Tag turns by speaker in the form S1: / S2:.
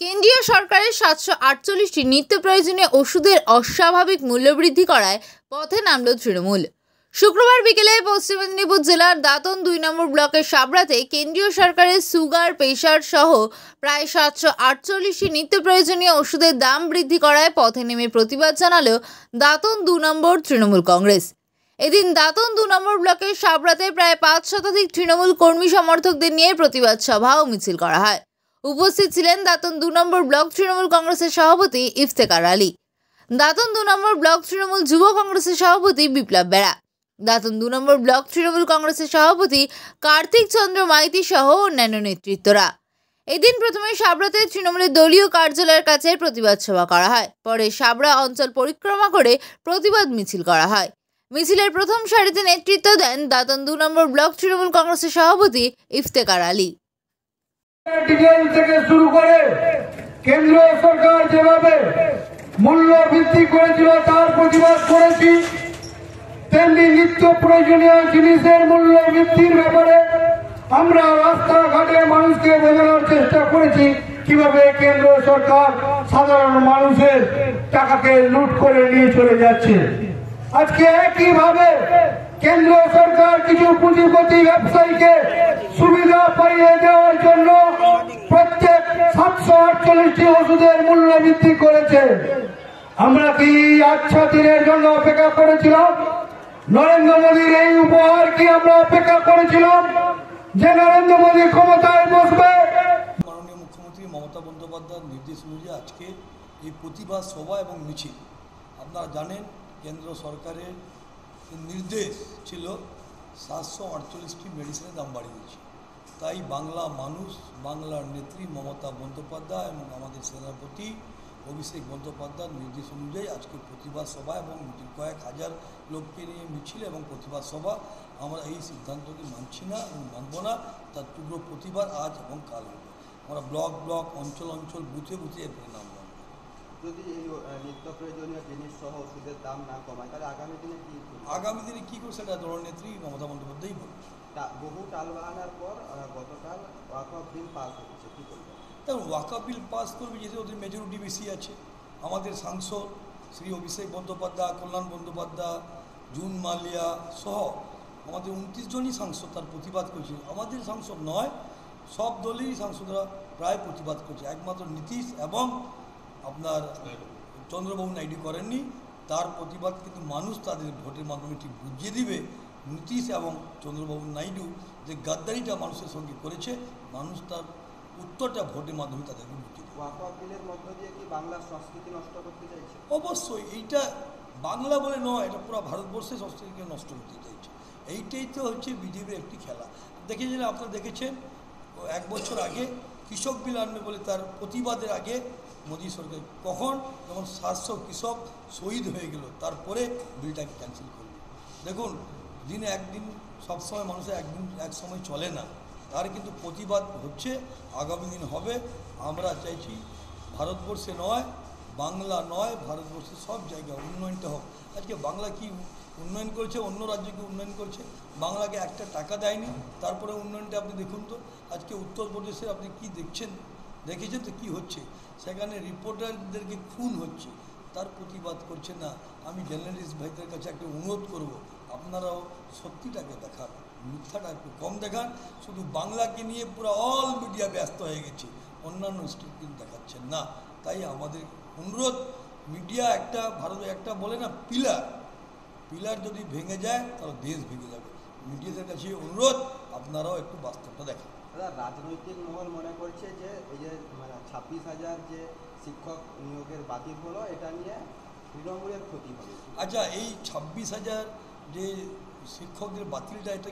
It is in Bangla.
S1: কেন্দ্রীয় সরকারের 748টি নিত্য প্রয়োজনীয় ওষুধের অস্বাভাবিক মূল্যবৃদ্ধি করায় পথে নামল তৃণমূল। শুক্রবার বিকেলে পশ্চিম মেদিনীপুর জেলার দাঁতন 2 নম্বর ব্লকের সাবড়াতে কেন্দ্রীয় সরকারের সুগার, প্রেসার সহ প্রায় 748টি নিত্য প্রয়োজনীয় ওষুধের দাম বৃদ্ধি করায় পথে নেমে প্রতিবাদ জানালো দাঁতন 2 নম্বর তৃণমূল কংগ্রেস। এদিন দাঁতন 2 নম্বর ব্লকের সাবড়াতে প্রায় 5 শতাধিক তৃণমূল কর্মী সমর্থকদের নিয়ে প্রতিবাদ সভা ও মিছিল করা হয়। উপস্থিত ছিলেন দাঁতন 2 নম্বর ব্লক তৃণমূল কংগ্রেসের সভাপতি ইফতেখার আলী, দাঁতন 2 নম্বর ব্লক তৃণমূল যুব কংগ্রেসের সভাপতি বিপ্লব বেড়া, দাঁতন 2 নম্বর ব্লক তৃণমূল কংগ্রেসের সভাপতি কার্তিক চন্দ্র মাইতি সহ অন্যান্য নেতৃত্বরা। এদিন প্রথমে সাবড়াতে তৃণমূলের দলীয় কার্যালয়ের কাছে প্রতিবাদ সভা করা হয়। পরে সাবড়া অঞ্চল পরিক্রমা করে প্রতিবাদ মিছিল করা হয়। মিছিলের প্রথম সারিতে নেতৃত্ব দেন দাঁতন 2 নম্বর ব্লক তৃণমূল কংগ্রেসের সভাপতি ইফতেখার আলী।
S2: ডিজেল থেকে শুরু করে কেন্দ্র সরকার যেভাবে মূল্য বৃদ্ধি করেছিল তার প্রতিবাদ করেছি, তেমনি নিত্য প্রয়োজনীয় জিনিসের মূল্য বৃদ্ধির ব্যাপারে আমরা রাস্তাঘাটে মানুষকে বোঝানোর চেষ্টা করেছি কিভাবে কেন্দ্র সরকার সাধারণ মানুষের টাকাকে লুট করে নিয়ে চলে যাচ্ছে। আজকে একইভাবে কেন্দ্র সরকার কিছু পুঁজিপতি ব্যবসায়ীকে সুবিধা পাইয়ে দেওয়ার জন্য প্রত্যেক 748টি ওষুধের মূল্য বৃদ্ধি করেছে। আমরা কি আচ্ছা দিনের জন্য অপেক্ষা করেছিলাম? নরেন্দ্র মোদীর এই উপহার কি আমরা অপেক্ষা করেছিলাম যে নরেন্দ্র মোদী ক্ষমতায় বসবে?
S3: মাননীয় মুখ্যমন্ত্রী মমতা বন্দ্যোপাধ্যায়ের নির্দেশ অনুযায়ী আজকে এই প্রতিবাদ সভা এবং মিছিল। আপনারা জানেন কেন্দ্র সরকারের নির্দেশ ছিল 748টি মেডিসিনের দাম বাড়িয়েছে। তাই বাংলা মানুষ, বাংলার নেত্রী মমতা বন্দ্যোপাধ্যায় এবং আমাদের সেনাপতি অভিষেক বন্দ্যোপাধ্যায়ের নির্দেশ অনুযায়ী আজকে প্রতিবাদ সভা এবং মিছিল, কয়েক হাজার লোককে নিয়ে মিছিল এবং প্রতিবাদ সভা। আমরা এই সিদ্ধান্তকে মানছি না এবং মানব না, তার তীব্র প্রতিবাদ আজ এবং কাল হবে। আমরা ব্লক ব্লক, অঞ্চল অঞ্চল, বুথে বুথে এর নাম।
S4: যদি এই নিত্য প্রয়োজনীয় জিনিস সহ ওষুধের দাম না কমায় তাহলে আগামী দিনে কী
S3: করবে সেটা দলনেত্রী মমতা বন্দ্যোপাধ্যায়ই বলবে।
S4: বহু টালবাহানার পর গতকাল ওয়াকফ বিল পাস হচ্ছে, কী করবে?
S3: দেখুন, ওয়াকফ বিল পাস করবে যেহেতু ওদের মেজরিটি বেশি আছে। আমাদের সাংসদ শ্রী অভিষেক বন্দ্যোপাধ্যায়, কল্যাণ বন্দ্যোপাধ্যায়, জুন মালিয়া সহ আমাদের 29 জনই সাংসদ তার প্রতিবাদ করেছে। আমাদের সাংসদ নয়, সব দলেরই সাংসদরা প্রায় প্রতিবাদ করছে। একমাত্র নীতিশ এবং আপনার চন্দ্রবাবু নাইডু করেননি। তার প্রতিবাদ কিন্তু মানুষ তাদের ভোটের মাধ্যমে ঠিক বুঝিয়ে দিবে। নীতিশ এবং চন্দ্রবাবু নাইডু যে গাদ্দারিটা মানুষের সঙ্গে করেছে, মানুষ তার উত্তরটা ভোটের মাধ্যমে তাদেরকে বুঝিয়ে দেবে।
S4: ওয়াকফ বিলের মধ্য দিয়ে কি বাংলার সংস্কৃতি নষ্ট করতে চাইছে?
S3: অবশ্যই এইটা বাংলা বলে নয়, এটা পুরো ভারতবর্ষের সংস্কৃতিকে নষ্ট করতে চাইছে। এইটাই তো হচ্ছে বিজেপির একটি খেলা। দেখেছেন, আপনারা দেখেছেন 1 বছর আগে কৃষক বিল আনবে বলে তার প্রতিবাদের আগে মোদী সরকার কখন যখন 700 কৃষক শহীদ হয়ে গেল তারপরে বিলটাকে ক্যান্সেল করল। দেখুন, দিনে একদিন সবসময় মানুষের এক সময় চলে না, তার কিন্তু প্রতিবাদ হচ্ছে, আগামী দিন হবে। আমরা চাইছি ভারতবর্ষে নয়, বাংলা নয়, ভারতবর্ষের সব জায়গায় উন্নয়নটা হোক। আজকে বাংলা কি উন্নয়ন করেছে? অন্য রাজ্যকে উন্নয়ন করেছে, বাংলাকে একটা টাকা দেয়নি। তারপরে উন্নয়নটা আপনি দেখুন তো, আজকে উত্তরপ্রদেশে আপনি কি দেখেছেন তো কী হচ্ছে? সেখানে রিপোর্টারদেরকে খুন হচ্ছে, তার প্রতিবাদ করছে না। আমি জার্নালিস্ট ভাইদের কাছে একটা অনুরোধ করব, আপনারাও সত্যিটাকে দেখান, মিথ্যাটা একটু কম দেখান। শুধু বাংলাকে নিয়ে পুরো অল মিডিয়া ব্যস্ত হয়ে গেছে, অন্যান্য স্টেট কিন্তু দেখাচ্ছেন না। তাই আমাদের অনুরোধ, মিডিয়া একটা ভারতের একটা বলে না পিলার যদি ভেঙে যায় তাহলে দেশ ভেঙে যাবে। মিডিয়াদের কাছে অনুরোধ, আপনারাও একটু বাস্তবটা দেখেন।
S4: দাদা, রাজনৈতিক মহল মনে করছে যে এই যে 26,000 যে শিক্ষক নিয়োগের বাতিল হলো, এটা নিয়ে তৃণমূলের ক্ষতি হবে।
S3: আচ্ছা, এই 26,000 যে শিক্ষকদের বাতিলটা, এটা